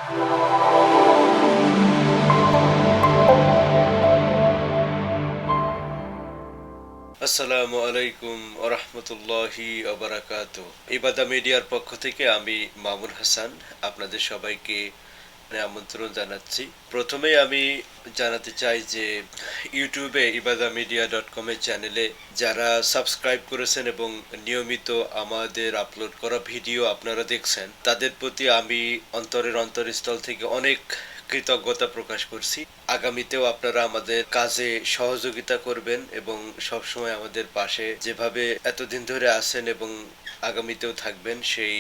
আসসালামু আলাইকুম ওরহমতুল্লাহি ওবারাকাতু। ইবাদা মিডিয়ার পক্ষ থেকে আমি মামুন হাসান আপনাদের সবাইকে আমন্ত্রণ জানাচ্ছি। প্রথমেই আমি জানাতে চাই যে ইউটিউবে ibadamedia.com এর চ্যানেলে যারা সাবস্ক্রাইব করেছেন এবং নিয়মিত আমাদের আপলোড করা ভিডিও আপনারা দেখছেন, তাদের প্রতি আমি অন্তরের অন্তরস্থল থেকে অনেক কৃতজ্ঞতা প্রকাশ করছি। আগামীতেও আপনারা আমাদের কাজে সহযোগিতা করবেন এবং সবসময় আমাদের পাশে যেভাবে এতদিন ধরে আছেন এবং আগামীতেও থাকবেন, সেই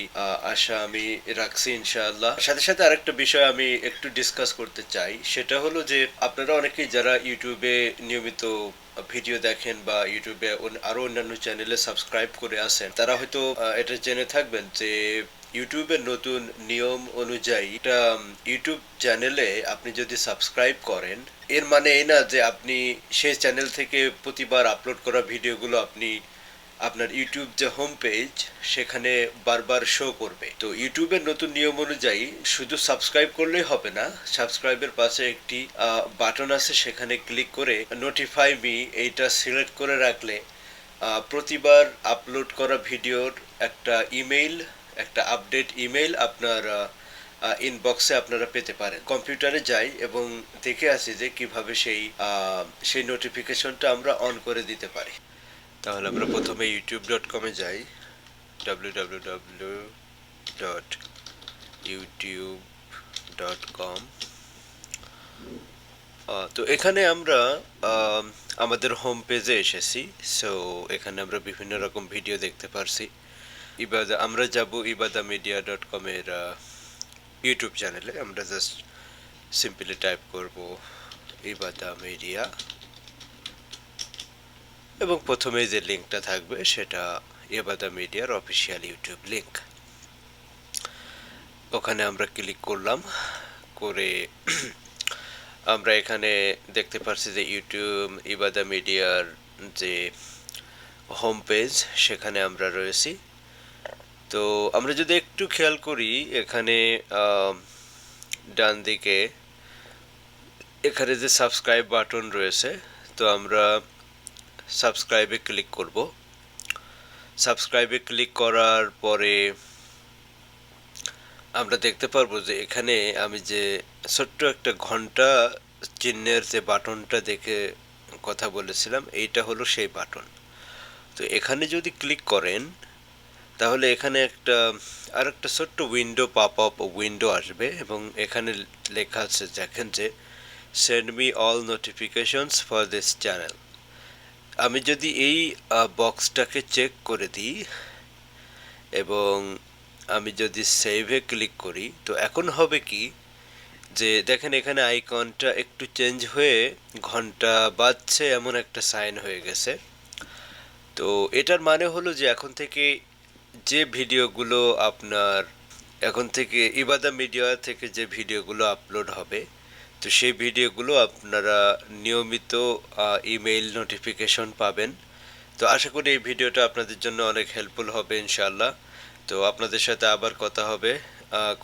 আশা আমি রাখছি ইনশাআল্লাহ। সাথে সাথে আরেকটা বিষয় আমি একটু ডিসকাস করতে চাই, সেটা হলো যে আপনারা অনেকেই যারা ইউটিউবে নিয়মিত ভিডিও দেখেন বা ইউটিউবে আরো অন্যান্য চ্যানেলে সাবস্ক্রাইব করে আছেন, তারা হয়তো এটা জেনে থাকবেন যে ইউটিউবের নতুন নিয়ম অনুযায়ী এটা ইউটিউব চ্যানেলে আপনি যদি সাবস্ক্রাইব করেন, এর মানে এই না যে আপনি সেই চ্যানেল থেকে প্রতিবার আপলোড করা ভিডিওগুলো আপনি আপনার ইউটিউব যে হোম পেজ সেখানে বারবার শো করবে। তো ইউটিউবের নতুন নিয়ম অনুযায়ী শুধু সাবস্ক্রাইব করলেই হবে না, সাবস্ক্রাইবের পাশে একটি বাটন আছে, সেখানে ক্লিক করে নোটিফাই মি এইটা সিলেক্ট করে রাখলে প্রতিবার আপলোড করা ভিডিওর একটা ইমেইল, একটা আপডেট ইমেইল আপনার ইনবক্সে আপনারা পেতে পারেন। কম্পিউটারে যাই এবং দেখে আসি যে কিভাবে সেই নোটিফিকেশনটা আমরা অন করে দিতে পারি। তাহলে আমরা প্রথমে youtube.com-এ যাই, www.youtube.com। তো এখানে আমরা আমাদের হোম পেজে এসেছি। সো এখানে আমরা বিভিন্ন রকম ভিডিও দেখতে পারছি। আমরা যাব ibadamedia.com এর ইউটিউব চ্যানেলে। আমরা জাস্ট সিম্পলি টাইপ করব ইবাদা মিডিয়া এবং প্রথমে যে লিঙ্কটা থাকবে সেটা ইবাদা মিডিয়ার অফিসিয়াল ইউটিউব লিঙ্ক। ওখানে আমরা ক্লিক করলাম, করে আমরা এখানে দেখতে পাচ্ছি যে ইউটিউব ইবাদা মিডিয়ার যে হোম পেজ সেখানে আমরা রয়েছি। তো আমরা যদি একটু খেয়াল করি, এখানে ডান দিকে এখানে যে সাবস্ক্রাইব বাটন রয়েছে, তো আমরা সাবস্ক্রাইবে ক্লিক করব। সাবস্ক্রাইবে ক্লিক করার পরে আমরা দেখতে পারবো যে এখানে আমি যে ছোট্ট একটা ঘন্টা চিহ্নের যে বাটনটা দেখে কথা বলেছিলাম, এইটা হলো সেই বাটন। তো এখানে যদি ক্লিক করেন তাহলে এখানে আর একটা ছোট্ট উইন্ডো পপ আপ উইন্ডো আসবে এবং এখানে লেখা আছে, দেখেন যে send me all notifications for this channel. আমি যদি এই বক্সটাকে চেক করে দিই এবং আমি যদি সেভে ক্লিক করি, তো এখন হবে কি যে দেখেন এখানে আইকনটা একটু চেঞ্জ হয়ে ঘন্টা বাজছে এমন একটা সাইন হয়ে গেছে। তো এটার মানে হলো যে এখন থেকে যে ভিডিওগুলো আপনার এখন থেকে ইবাদা মিডিয়া থেকে যে ভিডিওগুলো আপলোড হবে, তো সেই ভিডিওগুলো আপনারা নিয়মিত ইমেইল নোটিফিকেশন পাবেন। তো আশা করি এই ভিডিওটা আপনাদের জন্য অনেক হেল্পফুল হবে ইনশাআল্লাহ। তো আপনাদের সাথে আবার কথা হবে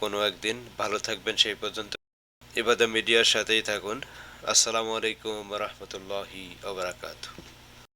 কোনো একদিন। ভালো থাকবেন সেই পর্যন্ত। ইবাদা মিডিয়ার সাথেই থাকুন। আসসালামু আলাইকুম ওয়া রাহমাতুল্লাহি ওয়া বারাকাতুহু।